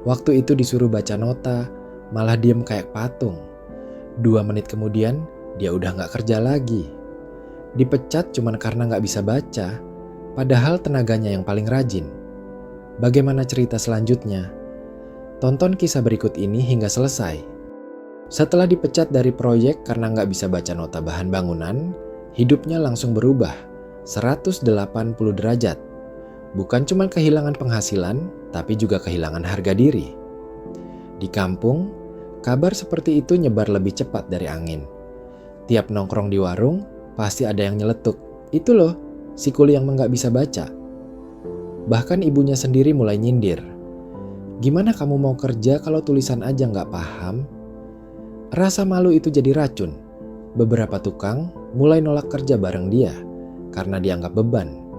Waktu itu disuruh baca nota, malah diem kayak patung. 2 menit kemudian, dia udah gak kerja lagi. Dipecat cuman karena gak bisa baca, padahal tenaganya yang paling rajin. Bagaimana cerita selanjutnya? Tonton kisah berikut ini hingga selesai. Setelah dipecat dari proyek karena gak bisa baca nota bahan bangunan, hidupnya langsung berubah 180 derajat. Bukan cuma kehilangan penghasilan, tapi juga kehilangan harga diri. Di kampung, kabar seperti itu nyebar lebih cepat dari angin. Tiap nongkrong di warung, pasti ada yang nyeletuk. Itu loh, si kuli yang nggak bisa baca. Bahkan ibunya sendiri mulai nyindir. Gimana kamu mau kerja kalau tulisan aja nggak paham? Rasa malu itu jadi racun. Beberapa tukang mulai nolak kerja bareng dia karena dianggap beban.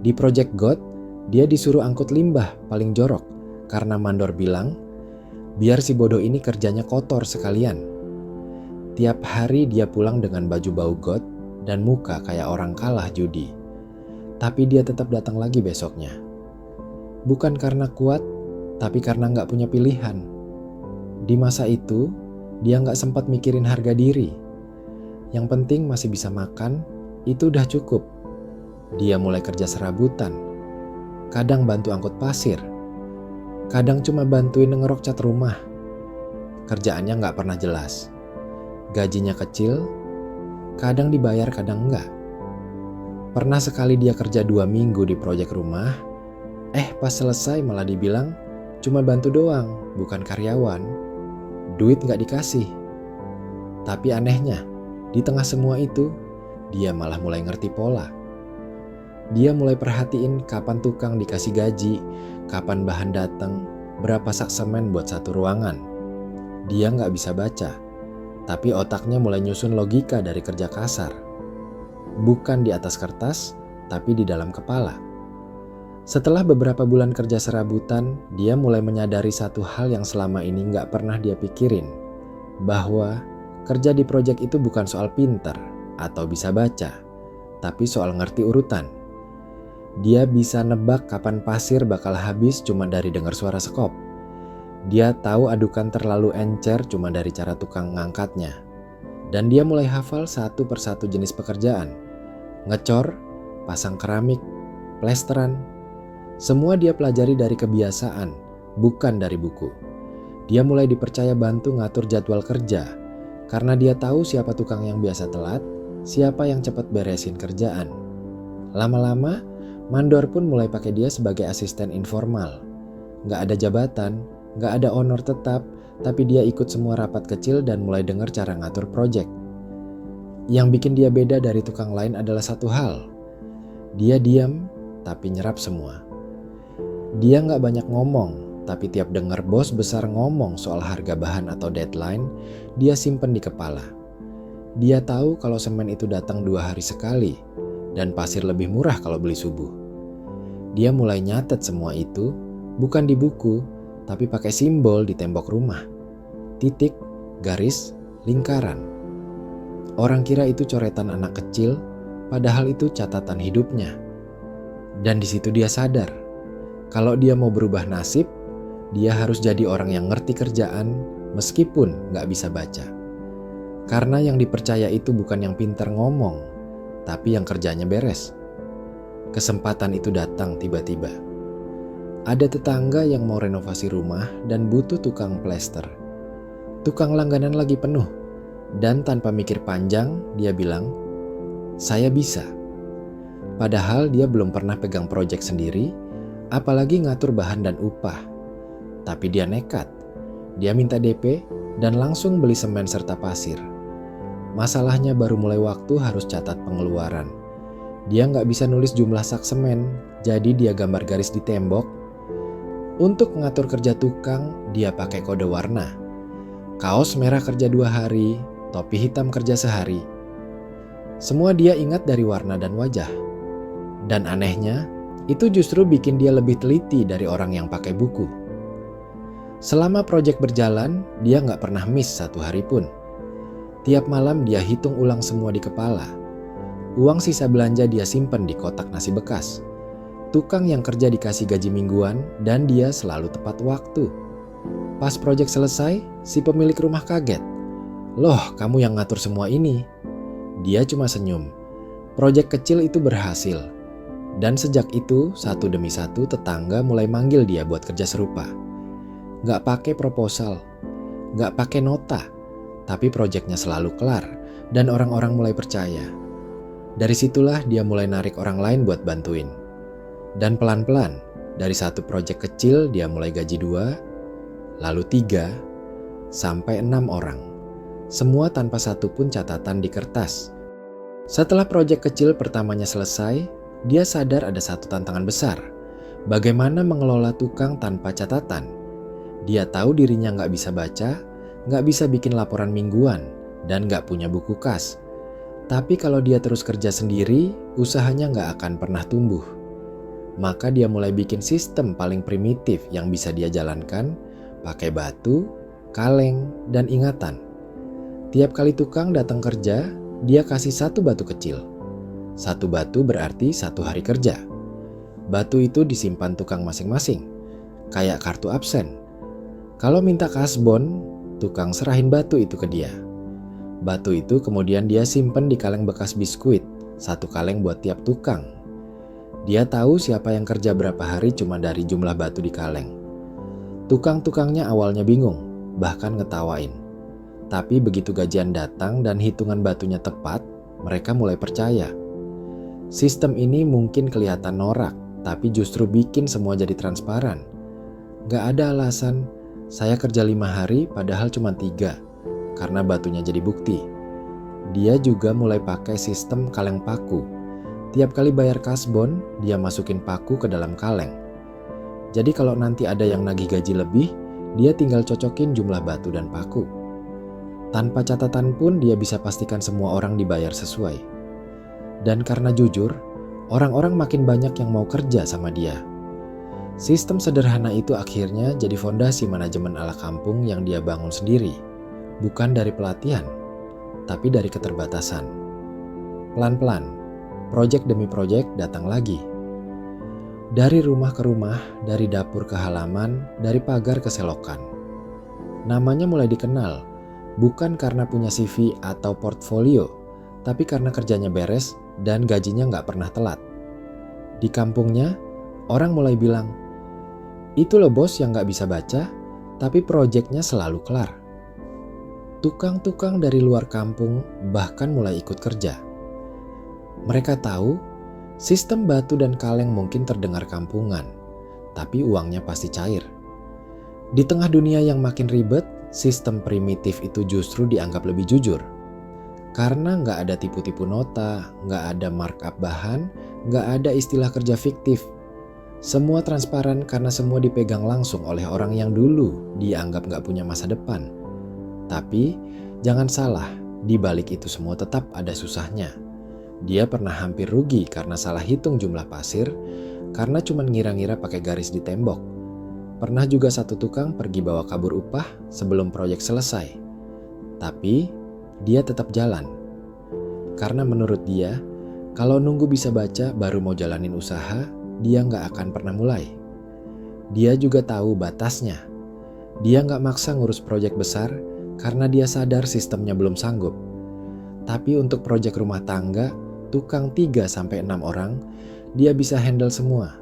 Di Project God, dia disuruh angkut limbah paling jorok karena mandor bilang, biar si bodoh ini kerjanya kotor sekalian. Tiap hari dia pulang dengan baju bau got dan muka kayak orang kalah judi. Tapi dia tetap datang lagi besoknya. Bukan karena kuat, tapi karena gak punya pilihan. Di masa itu, dia gak sempat mikirin harga diri. Yang penting masih bisa makan, itu udah cukup. Dia mulai kerja serabutan. Kadang bantu angkut pasir. Kadang cuma bantuin ngerok cat rumah. Kerjaannya gak pernah jelas. Gajinya kecil, kadang dibayar kadang enggak. Pernah sekali dia kerja 2 minggu di proyek rumah, pas selesai malah dibilang cuma bantu doang, bukan karyawan. Duit gak dikasih. Tapi anehnya, di tengah semua itu, dia malah mulai ngerti pola. Dia mulai perhatiin kapan tukang dikasih gaji, kapan bahan datang, berapa sak semen buat satu ruangan. Dia gak bisa baca, tapi otaknya mulai nyusun logika dari kerja kasar. Bukan di atas kertas, tapi di dalam kepala. Setelah beberapa bulan kerja serabutan, dia mulai menyadari satu hal yang selama ini gak pernah dia pikirin. Bahwa kerja di proyek itu bukan soal pinter atau bisa baca, tapi soal ngerti urutan. Dia bisa nebak kapan pasir bakal habis cuma dari dengar suara sekop. Dia tahu adukan terlalu encer cuma dari cara tukang ngangkatnya. Dan dia mulai hafal satu persatu jenis pekerjaan. Ngecor, pasang keramik, plesteran. Semua dia pelajari dari kebiasaan, bukan dari buku. Dia mulai dipercaya bantu ngatur jadwal kerja. Karena dia tahu siapa tukang yang biasa telat, siapa yang cepat beresin kerjaan. Lama-lama, mandor pun mulai pakai dia sebagai asisten informal. Gak ada jabatan, gak ada honor tetap, tapi dia ikut semua rapat kecil dan mulai dengar cara ngatur proyek. Yang bikin dia beda dari tukang lain adalah satu hal. Dia diam, tapi nyerap semua. Dia gak banyak ngomong, tapi tiap dengar bos besar ngomong soal harga bahan atau deadline, dia simpen di kepala. Dia tahu kalau semen itu datang 2 hari sekali, dan pasir lebih murah kalau beli subuh. Dia mulai nyatet semua itu, bukan di buku, tapi pakai simbol di tembok rumah. Titik, garis, lingkaran. Orang kira itu coretan anak kecil, padahal itu catatan hidupnya. Dan di situ dia sadar, kalau dia mau berubah nasib, dia harus jadi orang yang ngerti kerjaan meskipun gak bisa baca. Karena yang dipercaya itu bukan yang pintar ngomong, tapi yang kerjanya beres. Kesempatan itu datang tiba-tiba. Ada tetangga yang mau renovasi rumah dan butuh tukang plester. Tukang langganan lagi penuh, dan tanpa mikir panjang dia bilang, "Saya bisa." Padahal dia belum pernah pegang proyek sendiri, apalagi ngatur bahan dan upah. Tapi dia nekat. Dia minta DP dan langsung beli semen serta pasir. Masalahnya baru mulai waktu harus catat pengeluaran. Dia nggak bisa nulis jumlah sak semen, jadi dia gambar garis di tembok. Untuk mengatur kerja tukang, dia pakai kode warna. Kaos merah kerja 2 hari, topi hitam kerja sehari. Semua dia ingat dari warna dan wajah. Dan anehnya, itu justru bikin dia lebih teliti dari orang yang pakai buku. Selama proyek berjalan, dia nggak pernah miss 1 hari pun. Tiap malam dia hitung ulang semua di kepala. Uang sisa belanja dia simpan di kotak nasi bekas. Tukang yang kerja dikasih gaji mingguan dan dia selalu tepat waktu. Pas proyek selesai, si pemilik rumah kaget. "Loh, kamu yang ngatur semua ini?" Dia cuma senyum. Proyek kecil itu berhasil. Dan sejak itu, satu demi satu tetangga mulai manggil dia buat kerja serupa. Gak pakai proposal, gak pakai nota, tapi proyeknya selalu kelar dan orang-orang mulai percaya. Dari situlah dia mulai narik orang lain buat bantuin. Dan pelan-pelan, dari satu proyek kecil dia mulai gaji 2, lalu 3, sampai 6 orang. Semua tanpa satu pun catatan di kertas. Setelah proyek kecil pertamanya selesai, dia sadar ada satu tantangan besar. Bagaimana mengelola tukang tanpa catatan? Dia tahu dirinya nggak bisa baca, nggak bisa bikin laporan mingguan, dan nggak punya buku kas. Tapi kalau dia terus kerja sendiri, usahanya nggak akan pernah tumbuh. Maka dia mulai bikin sistem paling primitif yang bisa dia jalankan, pakai batu, kaleng, dan ingatan. Tiap kali tukang datang kerja, dia kasih satu batu kecil. Satu batu berarti satu hari kerja. Batu itu disimpan tukang masing-masing, kayak kartu absen. Kalau minta kasbon, tukang serahin batu itu ke dia. Batu itu kemudian dia simpen di kaleng bekas biskuit, satu kaleng buat tiap tukang. Dia tahu siapa yang kerja berapa hari cuma dari jumlah batu di kaleng. Tukang-tukangnya awalnya bingung, bahkan ngetawain. Tapi begitu gajian datang dan hitungan batunya tepat, mereka mulai percaya. Sistem ini mungkin kelihatan norak, tapi justru bikin semua jadi transparan. Gak ada alasan saya kerja 5 hari padahal cuma 3, karena batunya jadi bukti. Dia juga mulai pakai sistem kaleng paku. Tiap kali bayar kasbon, dia masukin paku ke dalam kaleng. Jadi kalau nanti ada yang nagih gaji lebih, dia tinggal cocokin jumlah batu dan paku. Tanpa catatan pun dia bisa pastikan semua orang dibayar sesuai. Dan karena jujur, orang-orang makin banyak yang mau kerja sama dia. Sistem sederhana itu akhirnya jadi fondasi manajemen ala kampung yang dia bangun sendiri. Bukan dari pelatihan, tapi dari keterbatasan. Pelan-pelan, proyek demi proyek datang lagi. Dari rumah ke rumah, dari dapur ke halaman, dari pagar ke selokan. Namanya mulai dikenal, bukan karena punya CV atau portfolio, tapi karena kerjanya beres dan gajinya nggak pernah telat. Di kampungnya, orang mulai bilang, "Itu loh bos yang nggak bisa baca, tapi proyeknya selalu kelar." Tukang-tukang dari luar kampung bahkan mulai ikut kerja. Mereka tahu sistem batu dan kaleng mungkin terdengar kampungan, tapi uangnya pasti cair. Di tengah dunia yang makin ribet, sistem primitif itu justru dianggap lebih jujur. Karena nggak ada tipu-tipu nota, nggak ada markup bahan, nggak ada istilah kerja fiktif. Semua transparan karena semua dipegang langsung oleh orang yang dulu dianggap nggak punya masa depan. Tapi jangan salah, di balik itu semua tetap ada susahnya. Dia pernah hampir rugi karena salah hitung jumlah pasir, karena cuma ngira-ngira pakai garis di tembok. Pernah juga satu tukang pergi bawa kabur upah sebelum proyek selesai. Tapi dia tetap jalan. Karena menurut dia, kalau nunggu bisa baca baru mau jalanin usaha, dia nggak akan pernah mulai. Dia juga tahu batasnya. Dia nggak maksa ngurus proyek besar karena dia sadar sistemnya belum sanggup. Tapi untuk proyek rumah tangga, tukang 3-6 orang, dia bisa handle semua.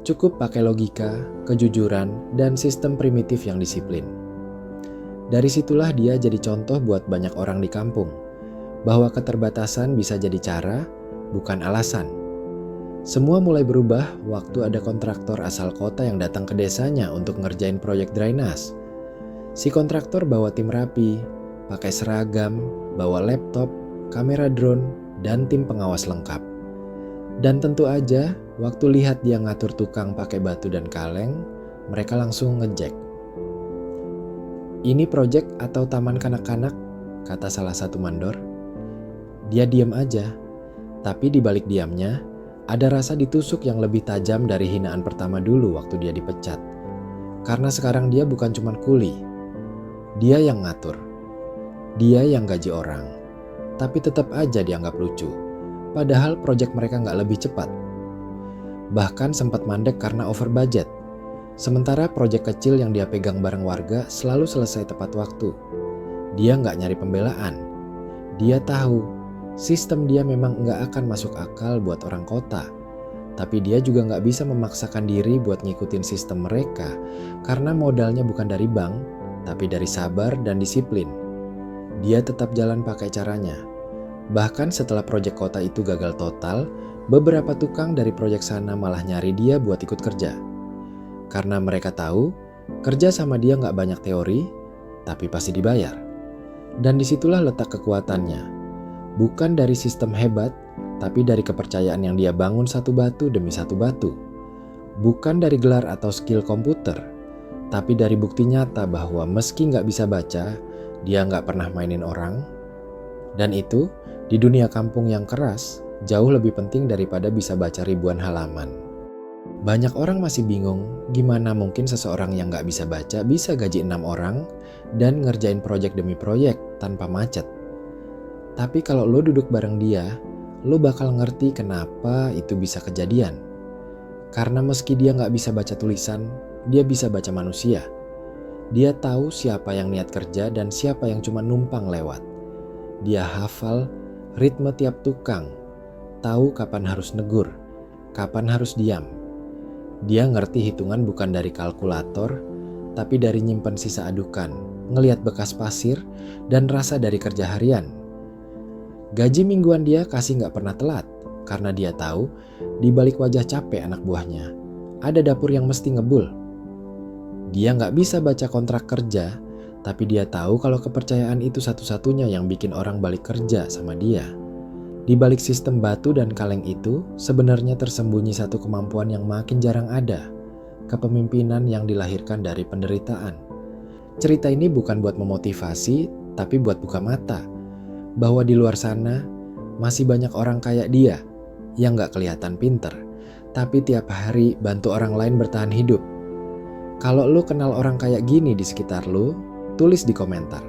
Cukup pakai logika, kejujuran, dan sistem primitif yang disiplin. Dari situlah dia jadi contoh buat banyak orang di kampung, bahwa keterbatasan bisa jadi cara, bukan alasan. Semua mulai berubah waktu ada kontraktor asal kota yang datang ke desanya untuk ngerjain proyek drainase. Si kontraktor bawa tim rapi, pakai seragam, bawa laptop, kamera drone, dan tim pengawas lengkap. Dan tentu aja, waktu lihat dia ngatur tukang pakai batu dan kaleng, mereka langsung ngejek. "Ini proyek atau taman kanak-kanak?" kata salah satu mandor. Dia diam aja, tapi di balik diamnya, ada rasa ditusuk yang lebih tajam dari hinaan pertama dulu waktu dia dipecat. Karena sekarang dia bukan cuma kuli. Dia yang ngatur. Dia yang gaji orang. Tapi tetap aja dianggap lucu. Padahal proyek mereka nggak lebih cepat. bahkan sempat mandek karena over budget. Sementara proyek kecil yang dia pegang bareng warga selalu selesai tepat waktu. Dia nggak nyari pembelaan. Dia tahu sistem dia memang nggak akan masuk akal buat orang kota. Tapi dia juga nggak bisa memaksakan diri buat ngikutin sistem mereka karena modalnya bukan dari bank, tapi dari sabar dan disiplin. Dia tetap jalan pakai caranya. Bahkan setelah proyek kota itu gagal total, beberapa tukang dari proyek sana malah nyari dia buat ikut kerja. Karena mereka tahu, kerja sama dia nggak banyak teori, tapi pasti dibayar. Dan disitulah letak kekuatannya. Bukan dari sistem hebat, tapi dari kepercayaan yang dia bangun satu batu demi satu batu. Bukan dari gelar atau skill komputer, tapi dari bukti nyata bahwa meski nggak bisa baca, dia nggak pernah mainin orang. Dan itu, di dunia kampung yang keras, jauh lebih penting daripada bisa baca ribuan halaman. Banyak orang masih bingung gimana mungkin seseorang yang nggak bisa baca bisa gaji 6 orang dan ngerjain proyek demi proyek tanpa macet. Tapi kalau lo duduk bareng dia, lo bakal ngerti kenapa itu bisa kejadian. Karena meski dia nggak bisa baca tulisan, dia bisa baca manusia. Dia tahu siapa yang niat kerja dan siapa yang cuma numpang lewat. Dia hafal ritme tiap tukang, tahu kapan harus negur, kapan harus diam. Dia ngerti hitungan bukan dari kalkulator, tapi dari nyimpen sisa adukan, ngelihat bekas pasir, dan rasa dari kerja harian. Gaji mingguan dia kasih nggak pernah telat, karena dia tahu di balik wajah capek anak buahnya, ada dapur yang mesti ngebul. Dia nggak bisa baca kontrak kerja, tapi dia tahu kalau kepercayaan itu satu-satunya yang bikin orang balik kerja sama dia. Di balik sistem batu dan kaleng itu, sebenarnya tersembunyi satu kemampuan yang makin jarang ada, kepemimpinan yang dilahirkan dari penderitaan. Cerita ini bukan buat memotivasi, tapi buat buka mata, bahwa di luar sana masih banyak orang kayak dia yang gak kelihatan pinter, tapi tiap hari bantu orang lain bertahan hidup. Kalau lu kenal orang kayak gini di sekitar lu, tulis di komentar.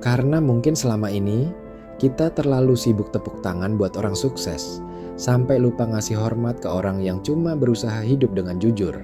Karena mungkin selama ini kita terlalu sibuk tepuk tangan buat orang sukses, sampai lupa ngasih hormat ke orang yang cuma berusaha hidup dengan jujur.